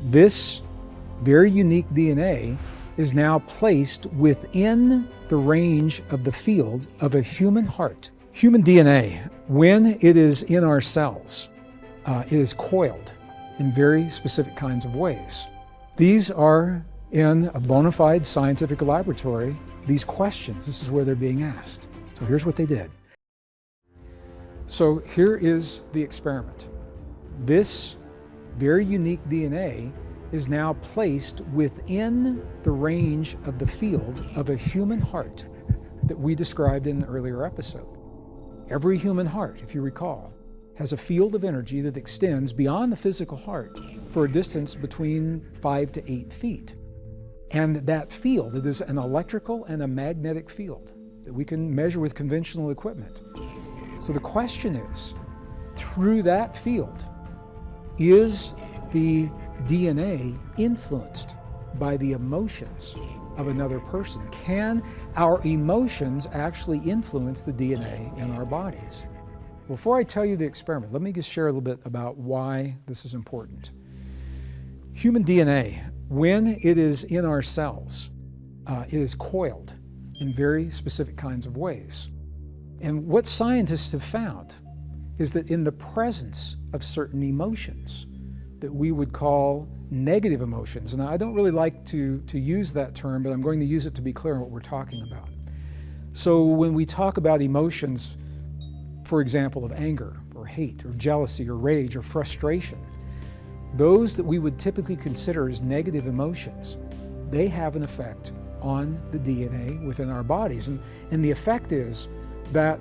This very unique DNA is now placed within the range of the field of a human heart. Human DNA, when it is in our cells, it is coiled in very specific kinds of ways. These are in a bona fide scientific laboratory. These questions, this is where they're being asked. So here's what they did. So here is the experiment. This very unique DNA is now placed within the range of the field of a human heart that we described in an earlier episode. Every human heart, if you recall, has a field of energy that extends beyond the physical heart for a distance between 5 to 8 feet. And that field, it is an electrical and a magnetic field that we can measure with conventional equipment. So the question is, through that field, is the DNA influenced by the emotions of another person? Can our emotions actually influence the DNA in our bodies? Before I tell you the experiment, let me just share a little bit about why this is important. Human DNA, when it is in our cells, it is coiled in very specific kinds of ways. And what scientists have found is that in the presence of certain emotions that we would call negative emotions, and I don't really like to use that term, but I'm going to use it to be clear on what we're talking about. So when we talk about emotions, for example, of anger or hate or jealousy or rage or frustration, those that we would typically consider as negative emotions, they have an effect on the DNA within our bodies. And the effect is that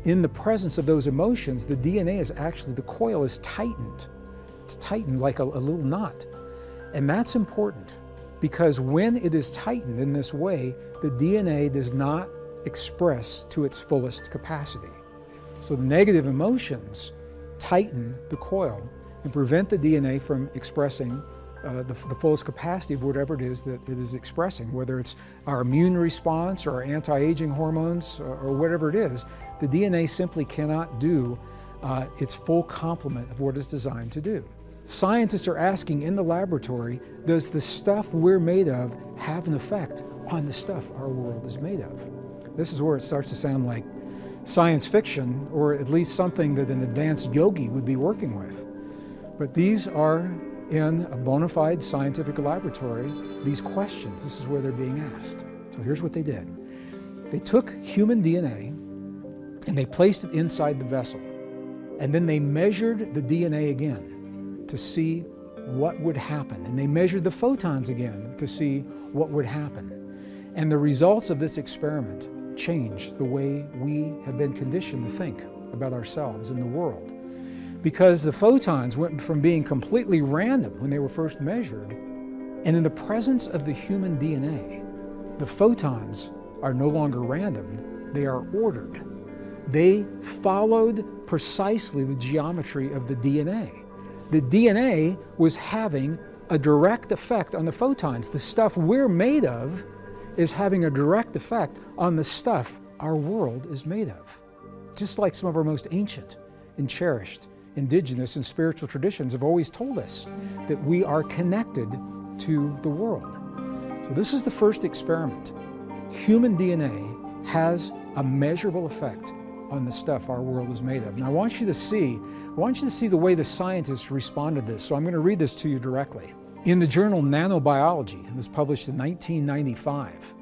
in the presence of those emotions, the DNA is actually, the coil is tightened. It's tightened like a little knot. And that's important because when it is tightened in this way, the DNA does not express to its fullest capacity. So the negative emotions tighten the coil and prevent the DNA from expressing the fullest capacity of whatever it is that it is expressing, whether it's our immune response or our anti-aging hormones or whatever it is. The DNA simply cannot do its full complement of what it's designed to do. Scientists are asking in the laboratory, does the stuff we're made of have an effect on the stuff our world is made of? This is where it starts to sound like science fiction, or at least something that an advanced yogi would be working with. But these are in a bona fide scientific laboratory, these questions, this is where they're being asked. So here's what they did. They took human DNA and they placed it inside the vessel. And then they measured the DNA again to see what would happen. And they measured the photons again to see what would happen. And the results of this experiment changed the way we have been conditioned to think about ourselves and the world. Because the photons went from being completely random when they were first measured, and in the presence of the human DNA, the photons are no longer random, they are ordered. They followed precisely the geometry of the DNA. The DNA was having a direct effect on the photons. The stuff we're made of is having a direct effect on the stuff our world is made of. Just like some of our most ancient and cherished indigenous and spiritual traditions have always told us that we are connected to the world. So this is the first experiment. Human DNA has a measurable effect on the stuff our world is made of. Now I want you to see the way the scientists responded to this. So I'm going to read this to you directly. In the journal Nanobiology, it was published in 1995,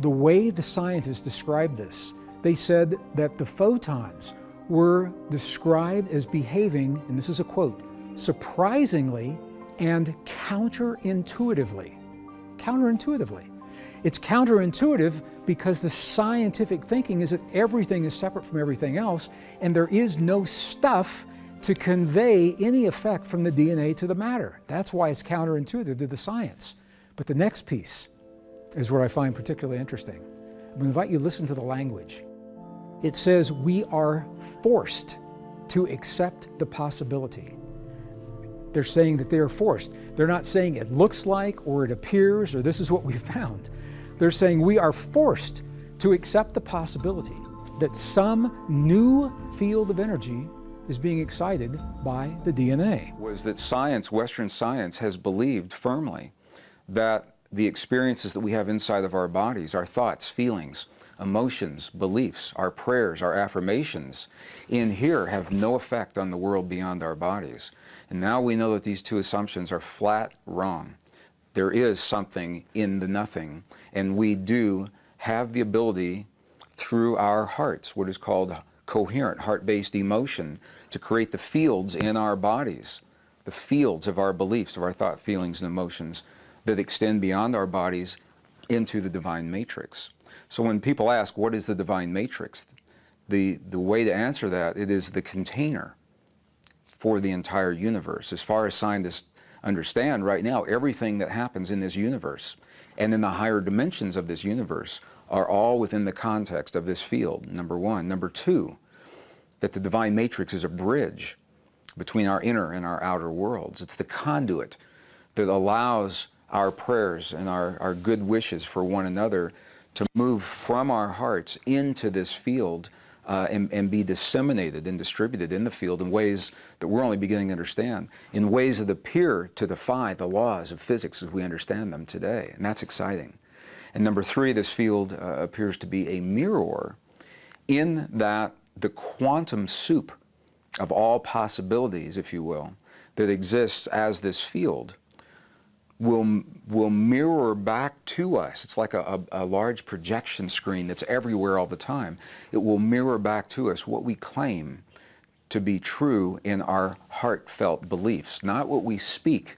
the way the scientists described this, they said that the photons were described as behaving, and this is a quote, surprisingly and counterintuitively. Counterintuitively. It's counterintuitive because the scientific thinking is that everything is separate from everything else, and there is no stuff to convey any effect from the DNA to the matter. That's why it's counterintuitive to the science. But the next piece is what I find particularly interesting. I'm going to invite you to listen to the language. It says we are forced to accept the possibility. They're saying that they are forced. They're not saying it looks like, or it appears, or this is what we found. They're saying we are forced to accept the possibility that some new field of energy is being excited by the DNA. Was that science, Western science, has believed firmly that the experiences that we have inside of our bodies, our thoughts, feelings, emotions, beliefs, our prayers, our affirmations, in here have no effect on the world beyond our bodies. And now we know that these two assumptions are flat wrong. There is something in the nothing, and we do have the ability through our hearts, what is called coherent heart-based emotion, to create the fields in our bodies, the fields of our beliefs, of our thought, feelings, and emotions that extend beyond our bodies into the divine matrix. So when people ask, what is the divine matrix? The way to answer that, it is the container for the entire universe. As far as scientists understand right now, everything that happens in this universe and in the higher dimensions of this universe are all within the context of this field, number one. Number two, that the divine matrix is a bridge between our inner and our outer worlds. It's the conduit that allows our prayers and our good wishes for one another to move from our hearts into this field and be disseminated and distributed in the field in ways that we're only beginning to understand, in ways that appear to defy the laws of physics as we understand them today. And that's exciting. And number three, this field appears to be a mirror in that the quantum soup of all possibilities, if you will, that exists as this field will mirror back to us. It's like a large projection screen that's everywhere all the time. It will mirror back to us what we claim to be true in our heartfelt beliefs, not what we speak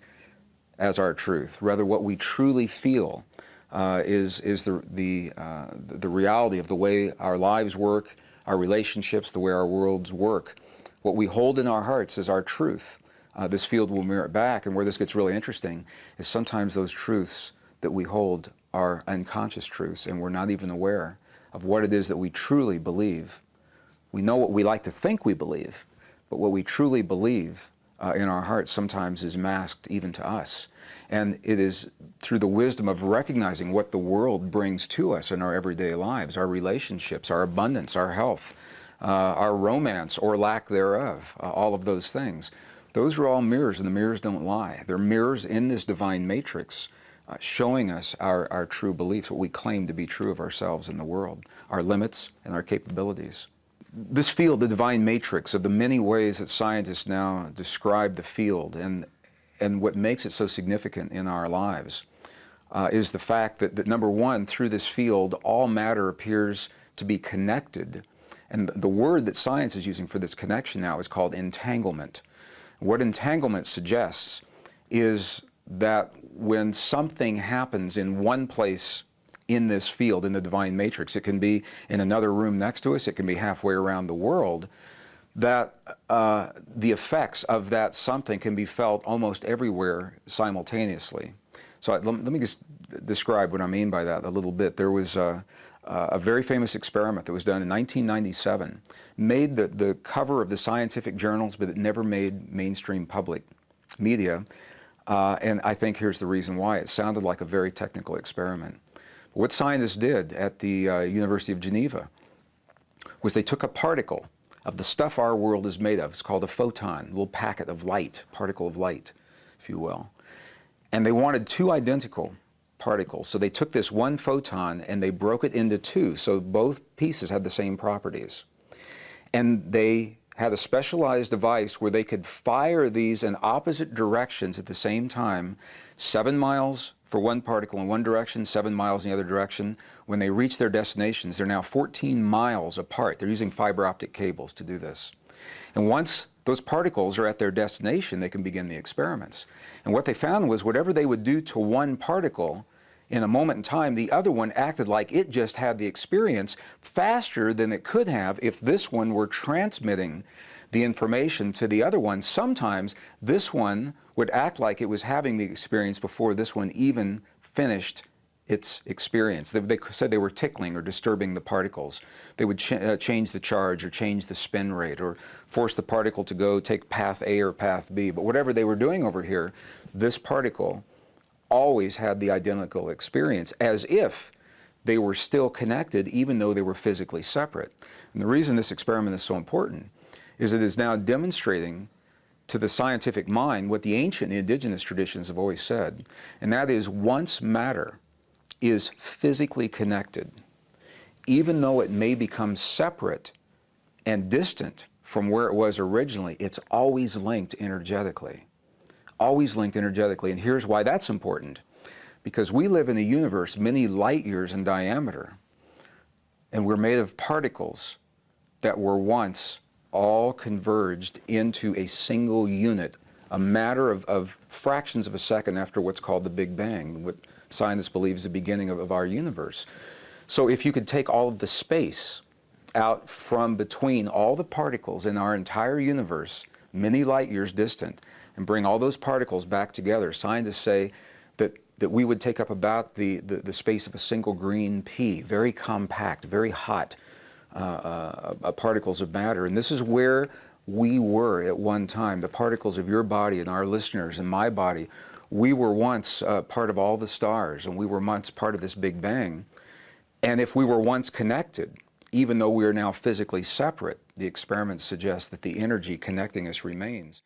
as our truth, rather what we truly feel is the reality of the way our lives work, our relationships, the way our worlds work. What we hold in our hearts is our truth. This field will mirror it back, and where this gets really interesting is sometimes those truths that we hold are unconscious truths, and we're not even aware of what it is that we truly believe. We know what we like to think we believe, but what we truly believe in our hearts sometimes is masked even to us. And it is through the wisdom of recognizing what the world brings to us in our everyday lives, our relationships, our abundance, our health, our romance or lack thereof, all of those things. Those are all mirrors, and the mirrors don't lie. They're mirrors in this divine matrix showing us our true beliefs, what we claim to be true of ourselves and the world, our limits and our capabilities. This field, the divine matrix, of the many ways that scientists now describe the field and what makes it so significant in our lives is the fact that number one, through this field, all matter appears to be connected. And the word that science is using for this connection now is called entanglement. What entanglement suggests is that when something happens in one place in this field, in the divine matrix, it can be in another room next to us, it can be halfway around the world, that the effects of that something can be felt almost everywhere simultaneously. So let me just describe what I mean by that a little bit. There was a very famous experiment that was done in 1997, made the cover of the scientific journals, but it never made mainstream public media. And I think here's the reason why. It sounded like a very technical experiment. What scientists did at the University of Geneva was they took a particle of the stuff our world is made of. It's called a photon, a little packet of light, particle of light, if you will. And they wanted two identical particles. So they took this one photon and they broke it into two, so both pieces had the same properties. And they had a specialized device where they could fire these in opposite directions at the same time, 7 miles for one particle in one direction, 7 miles in the other direction. When they reach their destinations, they're now 14 miles apart. They're using fiber optic cables to do this. And once those particles are at their destination, they can begin the experiments. And what they found was whatever they would do to one particle, in a moment in time, the other one acted like it just had the experience faster than it could have if this one were transmitting the information to the other one. Sometimes this one would act like it was having the experience before this one even finished its experience. They said they were tickling or disturbing the particles. They would change the charge or change the spin rate or force the particle to go take path A or path B. But whatever they were doing over here, this particle always had the identical experience, as if they were still connected even though they were physically separate. And the reason this experiment is so important is it is now demonstrating to the scientific mind what the ancient indigenous traditions have always said, and that is once matter is physically connected, even though it may become separate and distant from where it was originally, it's always linked energetically. Always linked energetically. And here's why that's important. Because we live in a universe many light years in diameter, and we're made of particles that were once all converged into a single unit, a matter of fractions of a second after what's called the Big Bang, what scientists believe is the beginning of our universe. So if you could take all of the space out from between all the particles in our entire universe, many light years distant, and bring all those particles back together, scientists say that we would take up about the space of a single green pea, very compact, very hot particles of matter. And this is where we were at one time, the particles of your body and our listeners and my body. We were once part of all the stars, and we were once part of this Big Bang. And if we were once connected, even though we are now physically separate, the experiments suggest that the energy connecting us remains.